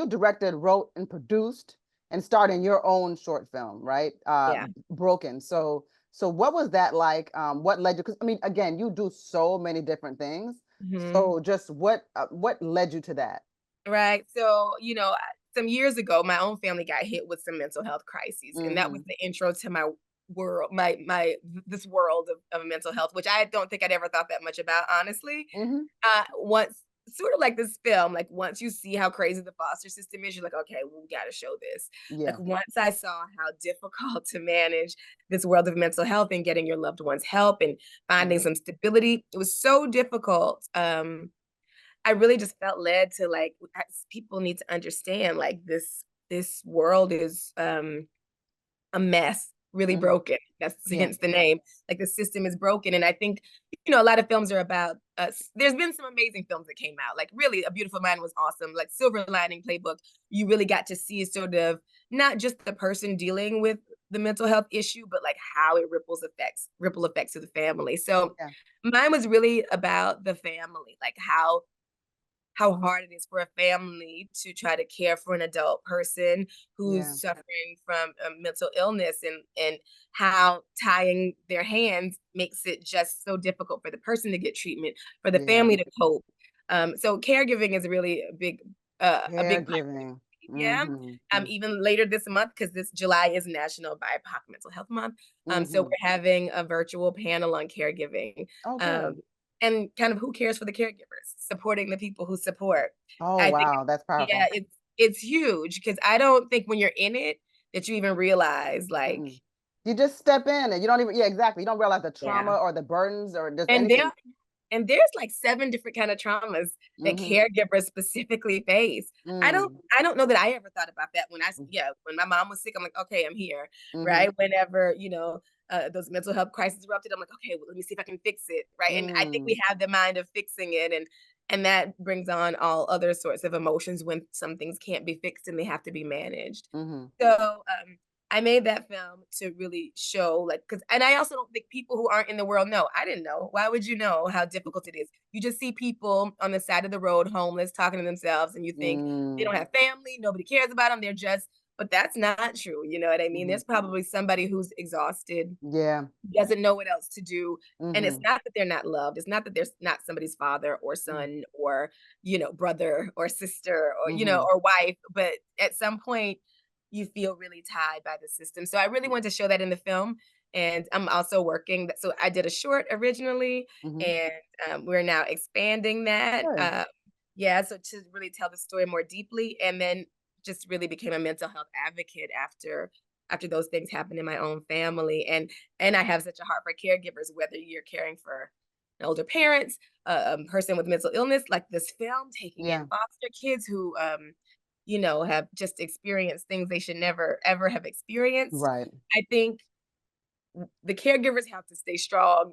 Speaker 1: directed, wrote, and produced and starred in your own short film, right?
Speaker 2: Yeah.
Speaker 1: Broken. So what was that like? What led you? Because I mean, again, you do so many different things.
Speaker 2: Mhm.
Speaker 1: So just what led you to that?
Speaker 2: Right. So, some years ago, my own family got hit with some mental health crises, and that was
Speaker 1: Hmm.
Speaker 2: the intro to my world, my this world of mental health, which I don't think I'd ever thought that much about, honestly.
Speaker 1: Hmm.
Speaker 2: Once, sort of like this film, like once you see how crazy the foster system is, you're like, okay, well, we got to show this. Like
Speaker 1: Yeah.
Speaker 2: once I saw how difficult to manage this world of mental health and getting your loved ones help and finding
Speaker 1: Hmm.
Speaker 2: some stability, it was so difficult. I really just felt led to like people need to understand like this world is a mess, really
Speaker 1: Hmm.
Speaker 2: broken. That's
Speaker 1: Yeah.
Speaker 2: hence the name. Like the system is broken, and I think a lot of films are about. There's been some amazing films that came out. Like really, A Beautiful Mind was awesome. Like Silver Lining Playbook, you really got to see sort of not just the person dealing with the mental health issue, but like how it ripple effects to the family. So
Speaker 1: Yeah.
Speaker 2: mine was really about the family, like how hard it is for a family to try to care for an adult person
Speaker 1: Yeah.
Speaker 2: who's suffering from a mental illness and how tying their hands makes it just so difficult for the person to get treatment, for the
Speaker 1: Yeah.
Speaker 2: family to cope. So caregiving is really a big part of
Speaker 1: Caregiving.
Speaker 2: it. Yeah.
Speaker 1: Hmm.
Speaker 2: Even later this month, because this July is National BIPOC Mental Health Month. So
Speaker 1: Hmm.
Speaker 2: we're having a virtual panel on caregiving.
Speaker 1: Oh,
Speaker 2: Um,
Speaker 1: good.
Speaker 2: and kind of who cares for the caregivers, supporting the people who support.
Speaker 1: Oh,
Speaker 2: I think,
Speaker 1: wow. That's
Speaker 2: yeah,
Speaker 1: powerful.
Speaker 2: it's huge because I don't think when you're in it that you even realize like,
Speaker 1: Mm-mm. You just step in and you don't even, yeah, exactly. You don't realize the trauma
Speaker 2: yeah.
Speaker 1: or the burdens or just
Speaker 2: And
Speaker 1: anything.
Speaker 2: there's like 7 different kind of traumas that
Speaker 1: Hmm.
Speaker 2: caregivers specifically face. I don't
Speaker 1: Mm.
Speaker 2: I don't know that I ever thought about that when my mom was sick, I'm like, okay, I'm here,
Speaker 1: Hmm.
Speaker 2: right? Whenever, those mental health crises erupted, I'm like, okay, well, let me see if I can fix it, right? And I think
Speaker 1: Mm.
Speaker 2: we have the mind of fixing it, and that brings on all other sorts of emotions when some things can't be fixed and they have to be managed.
Speaker 1: Hmm.
Speaker 2: So, I made that film to really show, like, because, and I also don't think people who aren't in the world know. I didn't know. Why would you know how difficult it is? You just see people on the side of the road, homeless, talking to themselves, and you think they don't
Speaker 1: Mm.
Speaker 2: have family, nobody cares about them. They're just but that's not true. You know what I mean?
Speaker 1: Mhm.
Speaker 2: There's probably somebody who's exhausted,
Speaker 1: Yeah.
Speaker 2: doesn't know what else to do. And it's
Speaker 1: Mhm.
Speaker 2: not that they're not loved. It's not that there's not somebody's father or
Speaker 1: Mm.
Speaker 2: son or, brother or sister or,
Speaker 1: Mhm.
Speaker 2: or wife. But at some point, you feel really tied by the system. So I really want to show that in the film. And I'm also working. So I did a short originally,
Speaker 1: Mhm.
Speaker 2: and we're now expanding that.
Speaker 1: Good.
Speaker 2: Yeah, so to really tell the story more deeply, and then just really became a mental health advocate after those things happened in my own family. And I have such a heart for caregivers, whether you're caring for an older parents, a person with mental illness, like this film taking in
Speaker 1: Yeah.
Speaker 2: foster kids who have just experienced things they should never ever have experienced.
Speaker 1: Right.
Speaker 2: I think the caregivers have to stay strong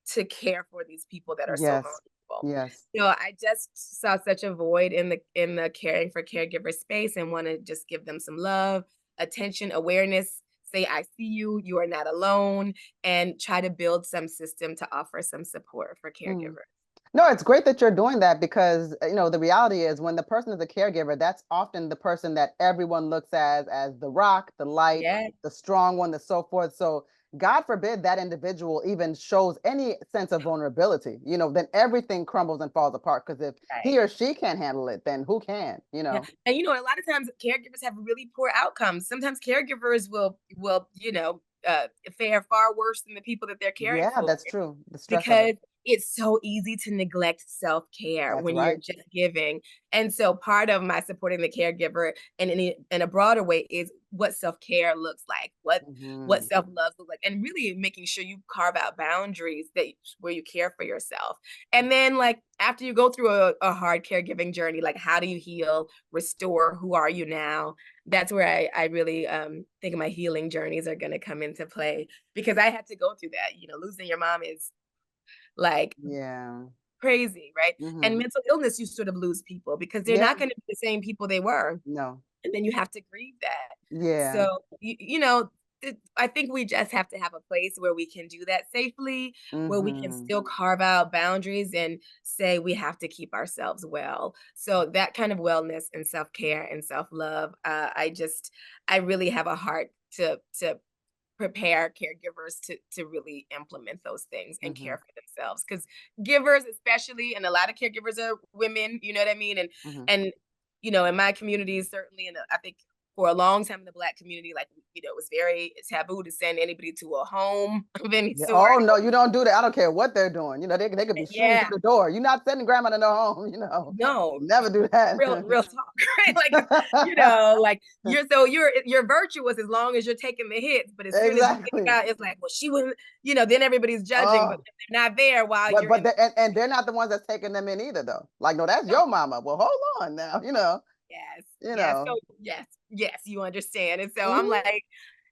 Speaker 2: to care for these people that are so
Speaker 1: Yes.
Speaker 2: vulnerable.
Speaker 1: Yes.
Speaker 2: I just saw such a void in the caring for caregiver space and want to just give them some love, attention, awareness, say I see you, you are not alone, and try to build some system to offer some support for
Speaker 1: Mm.
Speaker 2: caregivers.
Speaker 1: No, it's great that you're doing that because the reality is when the person is a caregiver, that's often the person that everyone looks as the rock, the light,
Speaker 2: Yeah,
Speaker 1: the strong one, the so forth. So God forbid that individual even shows any sense of vulnerability, then everything crumbles and falls apart. Because if he
Speaker 2: right.
Speaker 1: or she can't handle it, then who can,
Speaker 2: Yeah, and a lot of times caregivers have really poor outcomes. Sometimes caregivers will fare far worse than the people that they're caring
Speaker 1: Yeah,
Speaker 2: for.
Speaker 1: that's true. The stress of it.
Speaker 2: Because it's so easy to neglect self-care
Speaker 1: That's
Speaker 2: when you're
Speaker 1: right.
Speaker 2: just giving. And so part of my supporting the caregiver in a broader way is what self-care looks like, what
Speaker 1: Hmm.
Speaker 2: self-love looks like, and really making sure you carve out boundaries where you care for yourself. And then like after you go through a hard caregiving journey, like how do you heal, restore, who are you now? That's where I really think my healing journeys are gonna come into play because I had to go through that. Losing your mom is like
Speaker 1: Yeah.
Speaker 2: crazy, right? And
Speaker 1: Hmm.
Speaker 2: mental illness, you sort of lose people because they're
Speaker 1: Yeah.
Speaker 2: not gonna be the same people they were,
Speaker 1: No.
Speaker 2: and then you have to grieve that.
Speaker 1: Yeah.
Speaker 2: So, I think we just have to have a place where we can do that safely, where we can
Speaker 1: Hmm.
Speaker 2: still carve out boundaries and say we have to keep ourselves well. So that kind of wellness and self-care and self-love, I really have a heart to prepare caregivers to really implement those things and
Speaker 1: Hmm.
Speaker 2: care for themselves because givers especially and a lot of caregivers are women, you know what I mean,
Speaker 1: Hmm.
Speaker 2: and in my community certainly, and I think for a long time in the Black community, like it was very taboo to send anybody to a home of any
Speaker 1: Yeah.
Speaker 2: sort.
Speaker 1: Oh no, you don't do that. I don't care what they're doing. They could be shooting
Speaker 2: Yeah,
Speaker 1: through the door. You're not sending grandma to no home.
Speaker 2: no,
Speaker 1: Never do that.
Speaker 2: real talk, right? Like, like you're virtuous as long as you're taking the hits, but as soon as you get
Speaker 1: Exactly.
Speaker 2: out, it's like, well, she wouldn't, then everybody's judging, but
Speaker 1: Oh,
Speaker 2: they're not there while
Speaker 1: but
Speaker 2: you're
Speaker 1: but
Speaker 2: in.
Speaker 1: and they're not the ones that's taking them in either though. Like, no, that's
Speaker 2: No,
Speaker 1: your mama. Well, hold on now.
Speaker 2: yes,
Speaker 1: You
Speaker 2: yes.
Speaker 1: know.
Speaker 2: So yes, you understand. And so I'm
Speaker 1: Hmm.
Speaker 2: like,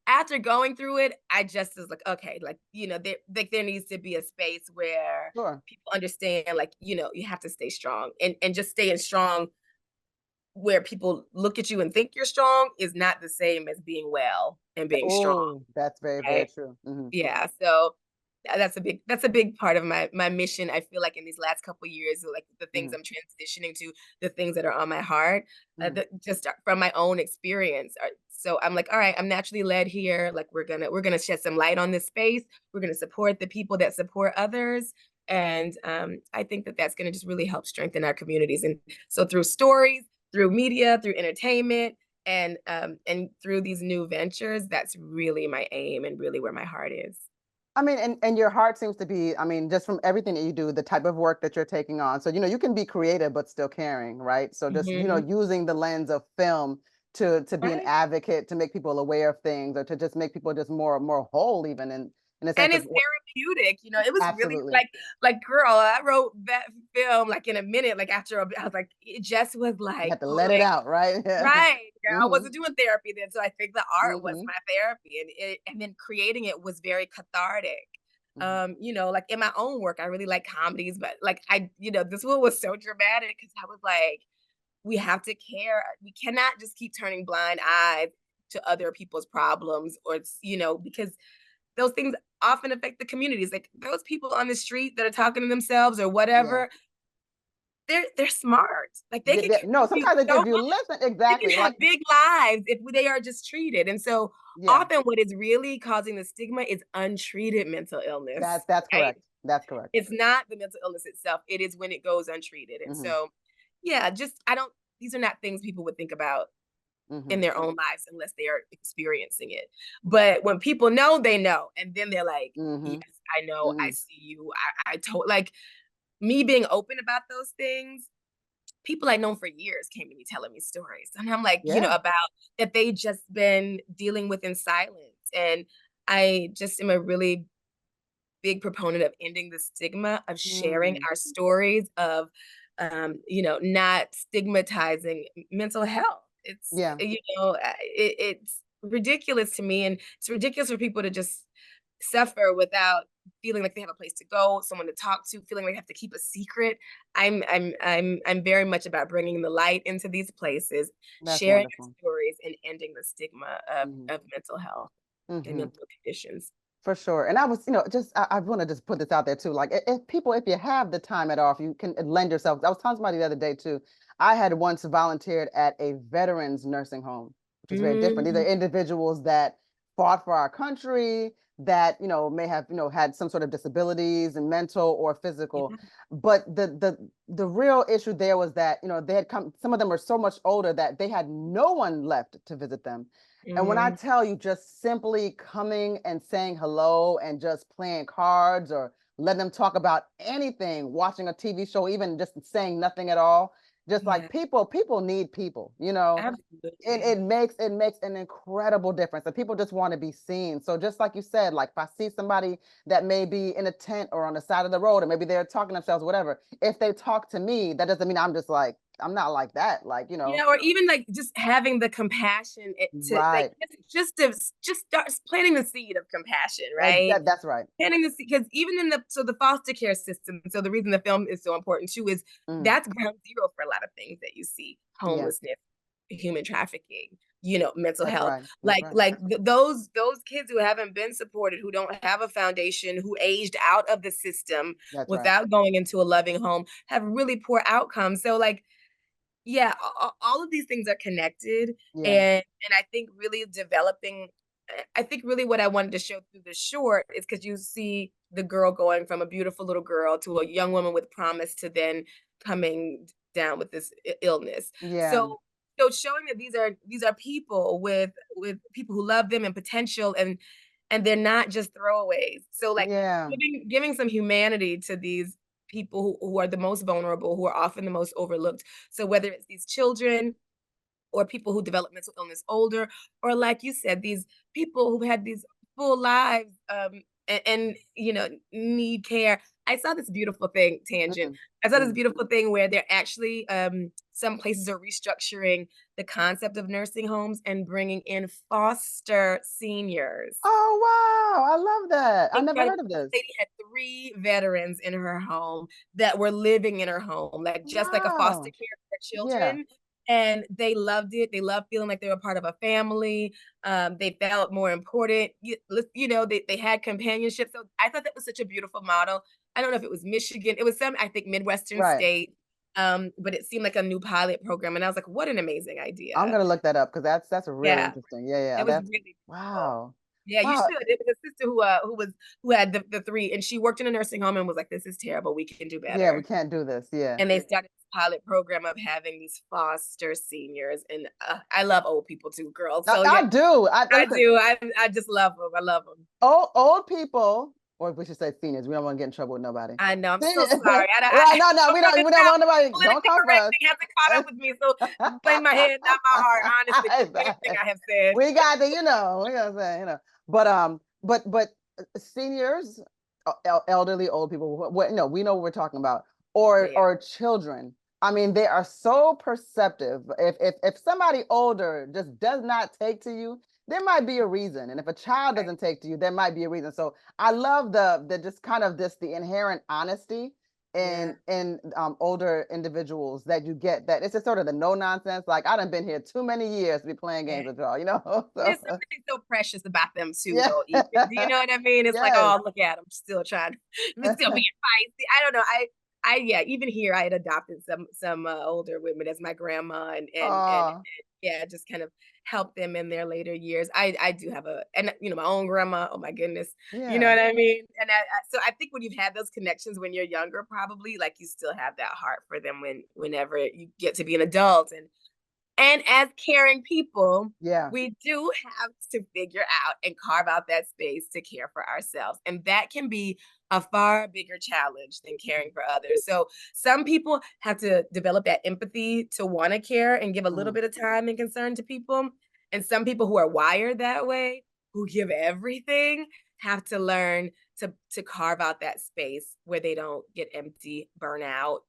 Speaker 2: after going through it, I just was like, okay, like, there needs to be a space where
Speaker 1: Sure.
Speaker 2: people understand, like, you have to stay strong and just staying strong where people look at you and think you're strong is not the same as being well and being strong,
Speaker 1: Oh, that's very, very
Speaker 2: right?
Speaker 1: true. Hmm.
Speaker 2: Yeah, so that's a big part of my mission. I feel like in these last couple years, like the things
Speaker 1: Hmm.
Speaker 2: I'm transitioning to, the things that are on my heart,
Speaker 1: Hmm.
Speaker 2: just from my own experience. So I'm like, all right, I'm naturally led here. Like we're gonna shed some light on this space. We're gonna support the people that support others, and I think that that's gonna just really help strengthen our communities. And so through stories, through media, through entertainment, and through these new ventures, that's really my aim and really where my heart is.
Speaker 1: I mean, and your heart seems to be, I mean, just from everything that you do, the type of work that you're taking on. So, you can be creative but still caring, right? So just,
Speaker 2: Mhm.
Speaker 1: using the lens of film to be an
Speaker 2: Right.
Speaker 1: advocate, to make people aware of things, or to just make people just more whole, even in a
Speaker 2: And
Speaker 1: sense of
Speaker 2: it's therapeutic, it was really
Speaker 1: absolutely.
Speaker 2: like, girl, I wrote that film, like, in a minute, like, after a I was like, it just was
Speaker 1: You
Speaker 2: like
Speaker 1: have to let it
Speaker 2: pulling.
Speaker 1: out, right? Yeah.
Speaker 2: Right, girl, I
Speaker 1: Hmm.
Speaker 2: wasn't doing therapy then, so I think the art was
Speaker 1: Hmm.
Speaker 2: my therapy, and then creating it was very cathartic.
Speaker 1: Hmm.
Speaker 2: Like, in my own work, I really like comedies, but, like, this one was so dramatic because I was like, "We have to care. We cannot just keep turning blind eyes to other people's problems or because those things often affect the communities. Like those people on the street that are talking to themselves or
Speaker 1: Yeah.
Speaker 2: whatever, they're smart. Like they can
Speaker 1: No,
Speaker 2: contribute
Speaker 1: sometimes
Speaker 2: so
Speaker 1: if you
Speaker 2: much.
Speaker 1: listen,
Speaker 2: They can
Speaker 1: exactly,
Speaker 2: have
Speaker 1: like,
Speaker 2: big lives if they are just treated. And so
Speaker 1: yeah,
Speaker 2: often what is really causing the stigma is untreated mental illness,
Speaker 1: that's
Speaker 2: right?
Speaker 1: correct. That's correct.
Speaker 2: It's not the mental illness itself. It is when it goes untreated. And
Speaker 1: Hmm.
Speaker 2: so, yeah, just I don't these are not things people would think about in
Speaker 1: Hmm.
Speaker 2: their own lives unless they are experiencing it. But when people know, they know. And then they're like, yes,
Speaker 1: Hmm.
Speaker 2: I know, I
Speaker 1: Hmm.
Speaker 2: see you. I told like me being open about those things, people I known for years came to me telling me stories. And I'm like,
Speaker 1: Yeah.
Speaker 2: about that they just been dealing with in silence. And I just am a really big proponent of ending the stigma of sharing
Speaker 1: Mm.
Speaker 2: our stories of not stigmatizing mental health. It's
Speaker 1: Yeah.
Speaker 2: it's ridiculous to me, and it's ridiculous for people to just suffer without feeling like they have a place to go, someone to talk to, feeling like they have to keep a secret. I'm very much about bringing the light into these places,
Speaker 1: That's
Speaker 2: sharing our
Speaker 1: wonderful.
Speaker 2: stories, and ending the stigma of
Speaker 1: Hmm.
Speaker 2: mental health and
Speaker 1: Hmm.
Speaker 2: mental conditions.
Speaker 1: For sure. And I was, just I want to just put this out there too. Like if people, if you have the time at all, if you can lend yourself. I was telling somebody the other day too. I had once volunteered at a veterans nursing home, which is very different. These are
Speaker 2: Mm,
Speaker 1: individuals that fought for our country, that, may have, had some sort of disabilities and mental or physical.
Speaker 2: yeah,
Speaker 1: But the real issue there was that, they had come, some of them were so much older that they had no one left to visit them. And when I
Speaker 2: mm,
Speaker 1: tell you, just simply coming and saying hello and just playing cards or letting them talk about anything, watching a TV show, even just saying nothing at all, just like
Speaker 2: yeah,
Speaker 1: people need people, and
Speaker 2: absolutely.
Speaker 1: it makes an incredible difference. And people just want to be seen. So just like you said, like if I see somebody that may be in a tent or on the side of the road, or maybe they're talking to themselves, whatever, if they talk to me, that doesn't mean I'm just like, I'm not like that. Like,
Speaker 2: Yeah, or even like just having the compassion to like
Speaker 1: right.
Speaker 2: just start planting the seed of compassion, right?
Speaker 1: That's right.
Speaker 2: Planting the seed because even in the foster care system, so the reason the film is so important too is
Speaker 1: Mm,
Speaker 2: that's ground zero for a lot of things that you see:
Speaker 1: yeah.
Speaker 2: homelessness, human trafficking, mental
Speaker 1: That's
Speaker 2: health.
Speaker 1: right. That's
Speaker 2: Like
Speaker 1: right.
Speaker 2: those kids who haven't been supported, who don't have a foundation, who aged out of the system
Speaker 1: That's right.
Speaker 2: without going into a loving home, have really poor outcomes. So like yeah, all of these things are connected,
Speaker 1: Yeah.
Speaker 2: and I think really developing I think really what I wanted to show through the short is because you see the girl going from a beautiful little girl to a young woman with promise to then coming down with this illness.
Speaker 1: Yeah.
Speaker 2: So showing that these are people with people who love them and potential, and they're not just throwaways. So like
Speaker 1: Yeah.
Speaker 2: giving some humanity to these people who are the most vulnerable, who are often the most overlooked. So whether it's these children or people who develop mental illness older, or like you said, these people who had these full lives and need care. I saw this beautiful thing, tangent.
Speaker 1: Mm,
Speaker 2: I saw this
Speaker 1: mm.
Speaker 2: beautiful thing where they're actually some places are restructuring the concept of nursing homes and bringing in foster seniors.
Speaker 1: Oh, wow. I love that. I never heard
Speaker 2: Incredible.
Speaker 1: of
Speaker 2: This
Speaker 1: this.
Speaker 2: lady had 3 veterans in her home that were living in her home, like, just like a foster
Speaker 1: Wow.
Speaker 2: care for
Speaker 1: Yeah.
Speaker 2: children, and they loved it. They loved feeling like they were part of a family. They felt more important. They had companionship, so I thought that was such a beautiful model. I don't know if it was Michigan. It was some, I think, Midwestern
Speaker 1: Right.
Speaker 2: state, but it seemed like a new pilot program, and I was like, "What an amazing
Speaker 1: I'm
Speaker 2: idea."
Speaker 1: gonna look that up because that's really
Speaker 2: Yeah,
Speaker 1: interesting. Yeah, yeah.
Speaker 2: it was
Speaker 1: That's
Speaker 2: really beautiful.
Speaker 1: wow.
Speaker 2: Yeah, you
Speaker 1: Wow.
Speaker 2: should. It was a sister who had the 3, and she worked in a nursing home and was like, "This is terrible. We can do
Speaker 1: Yeah, we
Speaker 2: better."
Speaker 1: can't do this. Yeah.
Speaker 2: And they started this pilot program of having these foster seniors, and I love old people too, girls.
Speaker 1: I,
Speaker 2: So yeah,
Speaker 1: I do. I
Speaker 2: I
Speaker 1: listen.
Speaker 2: do. I just love them. I love them.
Speaker 1: Old people, or we should say seniors. We don't want to get in trouble with nobody.
Speaker 2: I know. I'm so
Speaker 1: Senior,
Speaker 2: sorry.
Speaker 1: right? No, no,
Speaker 2: Before
Speaker 1: we
Speaker 2: this
Speaker 1: don't
Speaker 2: now,
Speaker 1: want nobody. Don't
Speaker 2: politically
Speaker 1: come for
Speaker 2: correct
Speaker 1: us.
Speaker 2: thing hasn't caught up with me. So blame my head, not my heart. Honestly, for anything I have said.
Speaker 1: We got to, we gotta say, but seniors, elderly, old people, no, we know what we're talking about,
Speaker 2: Yeah, yeah.
Speaker 1: or children. I mean, they are so perceptive. If somebody older just does not take to you, there might be a reason. And if a child
Speaker 2: Right.
Speaker 1: doesn't take to you, there might be a reason. So I love the just kind of this the inherent honesty
Speaker 2: Yeah.
Speaker 1: in older individuals that you get, that it's just sort of the no nonsense. Like I done been here too many years to be playing
Speaker 2: Yeah.
Speaker 1: games with y'all,
Speaker 2: There's
Speaker 1: So
Speaker 2: something so precious about them too,
Speaker 1: yeah.
Speaker 2: though, even. Do you know what I mean? It's like,
Speaker 1: Yes.
Speaker 2: "Oh, look at him, still trying I'm still being feisty." I don't know. even here I had adopted some older women as my grandma and
Speaker 1: Oh,
Speaker 2: yeah, just kind of help them in their later years. I do have my own grandma. Oh my goodness, you know
Speaker 1: yeah.
Speaker 2: what I mean. And so I think when you've had those connections when you're younger, probably like you still have that heart for them whenever you get to be an adult. And as caring people,
Speaker 1: Yeah.
Speaker 2: we do have to figure out and carve out that space to care for ourselves. And that can be a far bigger challenge than caring for others. So some people have to develop that empathy to want to care and give a little
Speaker 1: Mhm.
Speaker 2: bit of time and concern to people. And some people who are wired that way, who give everything, have to learn to carve out that space where they don't get empty, burn out,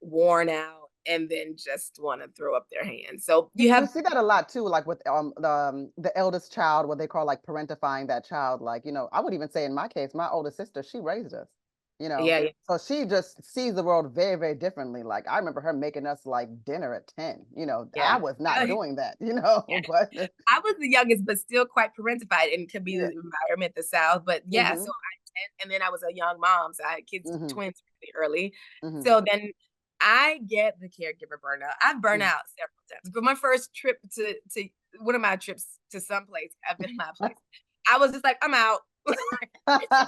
Speaker 2: worn out, and then just want to throw up their hands. So
Speaker 1: You
Speaker 2: you
Speaker 1: you
Speaker 2: have
Speaker 1: see that a lot too, like with the eldest child, what they call like parentifying that child. Like, I would even say in my case, my older sister, she raised us, you know.
Speaker 2: yeah, yeah,
Speaker 1: So she just sees the world very, very differently. Like I remember her making us like dinner at 10. I
Speaker 2: yeah.
Speaker 1: was
Speaker 2: Oh,
Speaker 1: not
Speaker 2: yeah.
Speaker 1: doing that,
Speaker 2: Yeah.
Speaker 1: but
Speaker 2: I was the youngest, but still quite parentified and could be
Speaker 1: yeah.
Speaker 2: the environment, the South. But yeah, so
Speaker 1: Hmm.
Speaker 2: and then I was a young mom, so I had kids,
Speaker 1: Hmm.
Speaker 2: twins really early.
Speaker 1: Hmm.
Speaker 2: So then I get the caregiver burnout. I've burned out several times. But my first trip to one of my trips to some place, I've been in my place. I was just like, I'm out.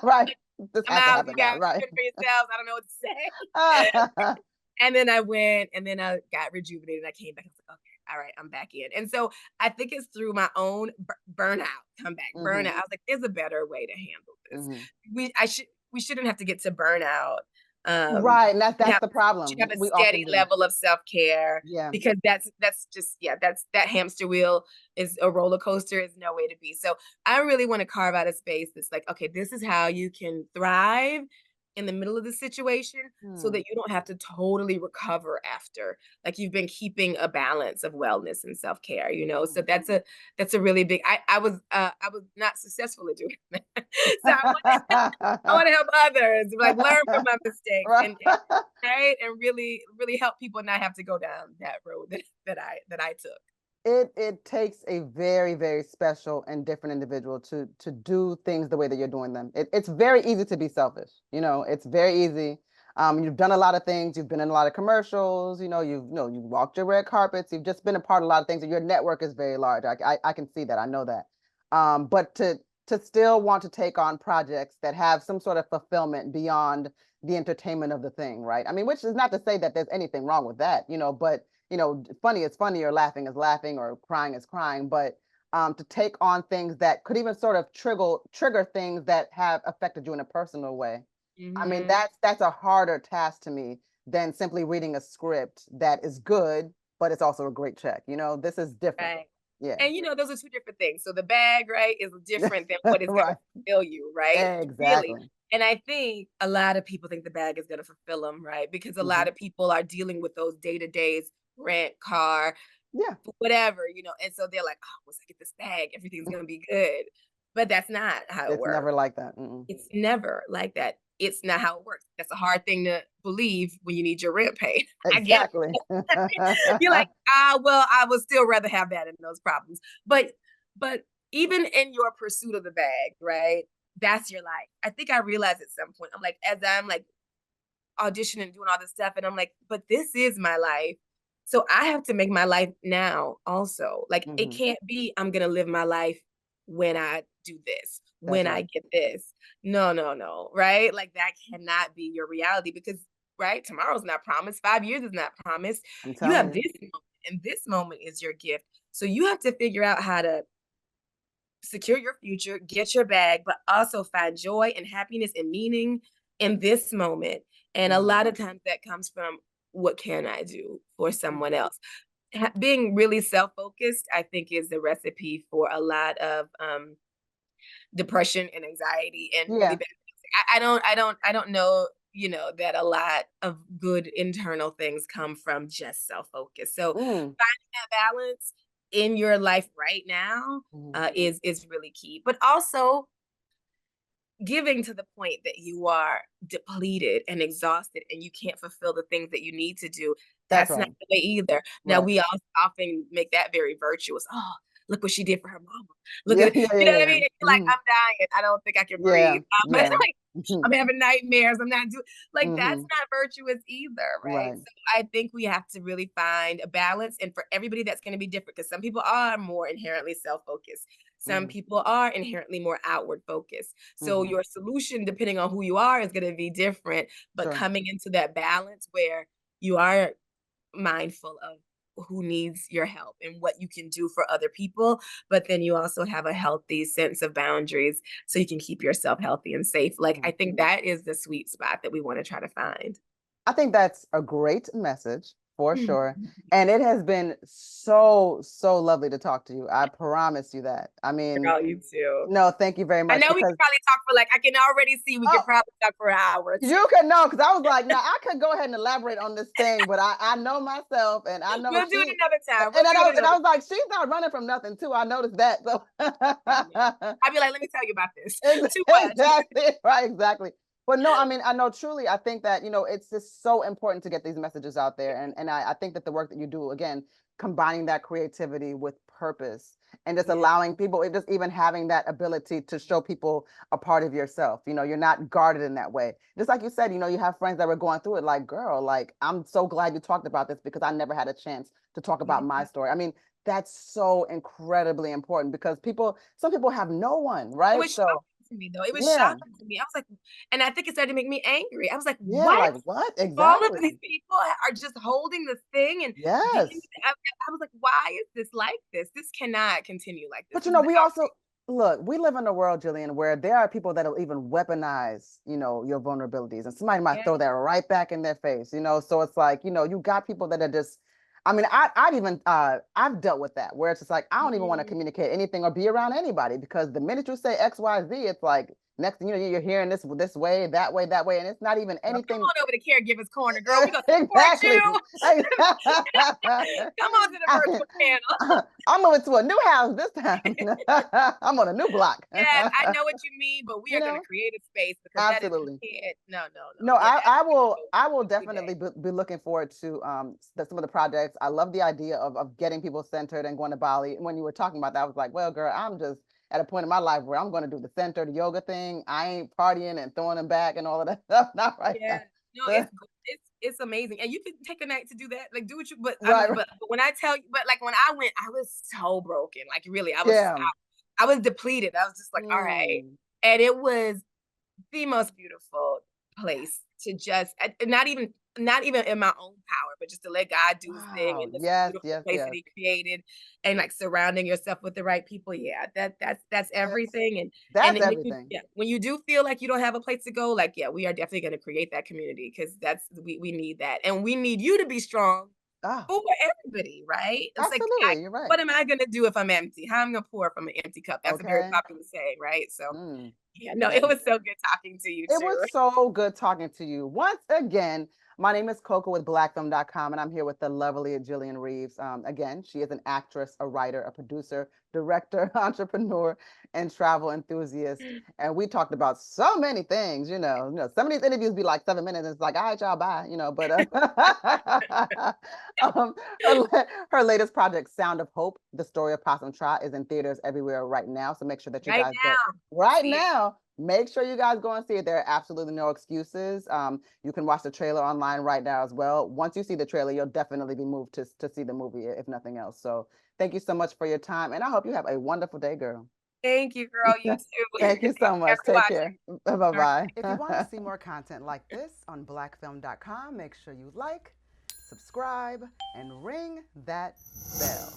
Speaker 1: Right. This
Speaker 2: I'm
Speaker 1: has to
Speaker 2: out. You
Speaker 1: happen now,
Speaker 2: guys
Speaker 1: right?
Speaker 2: fend for yourselves. I don't know what to say. And then I went and then I got rejuvenated. I came back. I was like, okay, all right, I'm back in. And so I think it's through my own burnout, come back,
Speaker 1: Hmm.
Speaker 2: burnout. I was like, there's a better way to handle this.
Speaker 1: Hmm.
Speaker 2: We shouldn't have to get to burnout.
Speaker 1: Right, and that's
Speaker 2: We
Speaker 1: that's
Speaker 2: have
Speaker 1: the
Speaker 2: should
Speaker 1: problem.
Speaker 2: have a
Speaker 1: We
Speaker 2: steady
Speaker 1: often do.
Speaker 2: level of self-care
Speaker 1: Yeah.
Speaker 2: because that's just that's that hamster wheel is a roller coaster is no way to be. So I really want to carve out a space that's like, okay, this is how you can thrive in the middle of the situation so
Speaker 1: Hmm.
Speaker 2: that you don't have to totally recover after. Like you've been keeping a balance of wellness and self-care, you know. So that's a really big I was not successful at doing that. So I want to help others, like learn from my mistakes
Speaker 1: Right.
Speaker 2: and right and really really help people not have to go down that road that I took.
Speaker 1: It takes a very, very special and different individual to do things the way that you're doing them. It's very easy to be selfish. It's very easy. You've done a lot of things. You've been in a lot of commercials. You've walked your red carpets. You've just been a part of a lot of things. And your network is very large. I can see that. I know that. But to still want to take on projects that have some sort of fulfillment beyond the entertainment of the thing, right? I mean, which is not to say that there's anything wrong with that, but funny is funny or laughing is laughing or crying is crying, but to take on things that could even sort of trigger things that have affected you in a personal way. I mean,
Speaker 2: Mhm.
Speaker 1: that's a harder task to me than simply reading a script that is good, but it's also a great check. This is different.
Speaker 2: Right.
Speaker 1: Yeah.
Speaker 2: And those are two different things. So the bag, right, is different than what is going to
Speaker 1: Right.
Speaker 2: fulfill you, right? Really.
Speaker 1: Exactly.
Speaker 2: And I think a lot of people think the bag is going to fulfill them, right? Because a lot
Speaker 1: Hmm.
Speaker 2: of people are dealing with those day to days, rent, car,
Speaker 1: Yeah.
Speaker 2: whatever. And so they're like, oh, once I get this bag, everything's going to be good. But that's not how it
Speaker 1: It's
Speaker 2: works.
Speaker 1: never like that. Mm-mm.
Speaker 2: It's never like that. It's not how it works. That's a hard thing to believe when you need your rent paid. I get
Speaker 1: Exactly.
Speaker 2: it. You're like, well, I would still rather have that and those problems. But even in your pursuit of the bag, right? That's your life. I think I realized at some point, I'm like, as I'm like auditioning and doing all this stuff, and I'm like, but this is my life. So I have to make my life now also. Like it
Speaker 1: Hmm.
Speaker 2: can't be I'm gonna live my life when I do this,
Speaker 1: That's
Speaker 2: when I
Speaker 1: right.
Speaker 2: get this. No, no, no, right? Like that cannot be your reality because right, tomorrow's not promised, 5 years is not promised.
Speaker 1: I'm
Speaker 2: You
Speaker 1: telling
Speaker 2: have
Speaker 1: you.
Speaker 2: this moment, and this moment is your gift. So you have to figure out how to secure your future, get your bag, but also find joy and happiness and meaning in this moment. And a
Speaker 1: Hmm.
Speaker 2: lot of times that comes from what can I do for
Speaker 1: Yeah.
Speaker 2: someone else? Being really self focused, I think, is the recipe for a lot of depression and anxiety and really
Speaker 1: Yeah.
Speaker 2: bad. I don't know. That a lot of good internal things come from just self focus. So
Speaker 1: Mm.
Speaker 2: finding that balance in your life right now
Speaker 1: Mhm.
Speaker 2: is really key. But also giving to the point that you are depleted and exhausted and you can't fulfill the things that you need to do.
Speaker 1: That's
Speaker 2: That's not
Speaker 1: right.
Speaker 2: the way either. Now
Speaker 1: Right.
Speaker 2: we all often make that very virtuous. Oh, look what she did for her mama. Look
Speaker 1: Yeah,
Speaker 2: at
Speaker 1: yeah,
Speaker 2: you know
Speaker 1: yeah,
Speaker 2: what I
Speaker 1: yeah.
Speaker 2: mean? And you're like,
Speaker 1: Mhm.
Speaker 2: I'm dying. I don't think I can
Speaker 1: Yeah,
Speaker 2: breathe. But
Speaker 1: yeah.
Speaker 2: like
Speaker 1: Mhm,
Speaker 2: I'm having nightmares. I'm not doing like that's
Speaker 1: mhm.
Speaker 2: not virtuous either, right?
Speaker 1: Right.
Speaker 2: So I think we have to really find a balance. And for everybody, that's going to be different because some people are more inherently self-focused. Some
Speaker 1: Mhm,
Speaker 2: people are inherently more outward focused. So
Speaker 1: mhm.
Speaker 2: your solution, depending on who you are, is going to be different. But
Speaker 1: Sure.
Speaker 2: coming into that balance where you are mindful of who needs your help and what you can do for other people, but then you also have a healthy sense of boundaries so you can keep yourself healthy and safe. Like I
Speaker 1: Mhm.
Speaker 2: think that is the sweet spot that we want to try to find.
Speaker 1: I think that's a great message for
Speaker 2: Mhm.
Speaker 1: sure. And it has been so, so lovely to talk to you. I promise you that. I mean,
Speaker 2: Girl, you too.
Speaker 1: no, thank you very
Speaker 2: I
Speaker 1: much
Speaker 2: know we
Speaker 1: because
Speaker 2: could probably talk for like I can already see we could
Speaker 1: oh,
Speaker 2: probably talk for an hour or two.
Speaker 1: you can know because I was like, now I could go ahead and elaborate on this thing, but I know myself and I know
Speaker 2: We'll do it
Speaker 1: she
Speaker 2: another time. We'll
Speaker 1: and then
Speaker 2: do it
Speaker 1: and I
Speaker 2: another
Speaker 1: was like, she's not running from nothing too. I noticed that. So
Speaker 2: time. I'd be like, let me tell you about this. Too much.
Speaker 1: exactly right, exactly. But no, I mean, I know truly, I think that, it's just so important to get these messages out there. And I think that the work that you do, again, combining that creativity with purpose and just
Speaker 2: Yeah.
Speaker 1: allowing people, just even having that ability to show people a part of yourself. You're not guarded in that way. Just like you said, you have friends that were going through it, like, girl, like, I'm so glad you talked about this because I never had a chance to talk about my
Speaker 2: Yeah.
Speaker 1: story. I mean, that's so incredibly important because some people have no one,
Speaker 2: It
Speaker 1: right?
Speaker 2: was
Speaker 1: So
Speaker 2: shocking to me, though. It was
Speaker 1: yeah,
Speaker 2: shocking to me. I was like and I think it started to make me angry. I was like,
Speaker 1: yeah,
Speaker 2: "What?
Speaker 1: like what?
Speaker 2: All of
Speaker 1: Exactly.
Speaker 2: these people are just holding the thing and dealing with
Speaker 1: Yes.
Speaker 2: it." I was like, "Why is this like this? This cannot continue like this.
Speaker 1: But
Speaker 2: This is
Speaker 1: we also
Speaker 2: outrageous."
Speaker 1: look, we live in a world, Jillian, where there are people that'll even weaponize, your vulnerabilities, and somebody might
Speaker 2: Yeah.
Speaker 1: throw that right back in their face. So it's like, you got people that are just, I mean, I've even I've dealt with that where it's just like I don't even want to
Speaker 2: Mm.
Speaker 1: communicate anything or be around anybody because the minute you say XYZ, it's like next thing you know, you're hearing this way, that way, and it's not even
Speaker 2: Girl, come
Speaker 1: anything.
Speaker 2: on over to caregiver's corner, girl. We're gonna support
Speaker 1: Exactly.
Speaker 2: you. Come on to the virtual panel.
Speaker 1: I'm moving to a new house this time. I'm on a new block.
Speaker 2: Yes, I know what you mean, but we
Speaker 1: you
Speaker 2: are gonna
Speaker 1: know,
Speaker 2: create a space because that is we
Speaker 1: absolutely.
Speaker 2: can't no, no, no.
Speaker 1: No,
Speaker 2: Yeah, that's the
Speaker 1: I will
Speaker 2: every day.
Speaker 1: definitely be looking forward to some of the projects. I love the idea of getting people centered and going to Bali. When you were talking about that, I was like, well, girl, I'm just at a point in my life where I'm going to do the center, the yoga thing. I ain't partying and throwing them back and all of that stuff. Not right
Speaker 2: Yeah.
Speaker 1: now.
Speaker 2: No, it's amazing, and you can take a night to do that, like, do what you but I'm
Speaker 1: Right.
Speaker 2: but when I tell you but, like, when I went, I was so broken, like, really,
Speaker 1: Yeah.
Speaker 2: I was depleted, I was just like, "Alright,"
Speaker 1: Mm.
Speaker 2: and it was the most beautiful place to just not even in my own power, but just to let God do his thing
Speaker 1: Wow.
Speaker 2: in this
Speaker 1: Yes,
Speaker 2: beautiful
Speaker 1: yes,
Speaker 2: place that
Speaker 1: yes.
Speaker 2: he created and, like, surrounding yourself with the right people, yeah, that's
Speaker 1: That's
Speaker 2: everything, and
Speaker 1: that's
Speaker 2: then
Speaker 1: everything.
Speaker 2: when you do feel like you don't have a place to go, like, yeah, we are definitely gonna create that community because that's we need that, and we need you to be strong
Speaker 1: Ah,
Speaker 2: for everybody, right? It's like,
Speaker 1: absolutely. You're right.
Speaker 2: what am I gonna do if I'm empty? How am I gonna pour from an empty cup? That's a very
Speaker 1: Okay.
Speaker 2: popular saying, right? So
Speaker 1: Mm.
Speaker 2: yeah, no, it
Speaker 1: That
Speaker 2: was so good talking to you
Speaker 1: It
Speaker 2: too.
Speaker 1: was so good talking to you. Once again, my name is Koku with blackfilm.com, and I'm here with the lovely Jillian Reeves. Again, she is an actress, a writer, a producer, director, entrepreneur, and travel enthusiast. And we talked about so many things, some of these interviews be like 7 minutes, and it's like, all right, y'all, bye. But um, her latest project, Sound of Hope, the story of Possum Trot, is in theaters everywhere right now. So make sure that you
Speaker 2: Right
Speaker 1: guys go
Speaker 2: now, go
Speaker 1: right
Speaker 2: see it.
Speaker 1: now. Make sure you guys go and see it. There are absolutely no excuses. You can watch the trailer online right now as well. Once you see the trailer, you'll definitely be moved to see the movie, if nothing else. So thank you so much for your time. And I hope you have a wonderful day, girl.
Speaker 2: Thank you, girl. You too.
Speaker 1: Thank you so much.
Speaker 2: After
Speaker 1: Take
Speaker 2: watching.
Speaker 1: care. Bye
Speaker 2: All right.
Speaker 1: bye. If you want to see more content like this on blackfilm.com, make sure you like, subscribe, and ring that bell.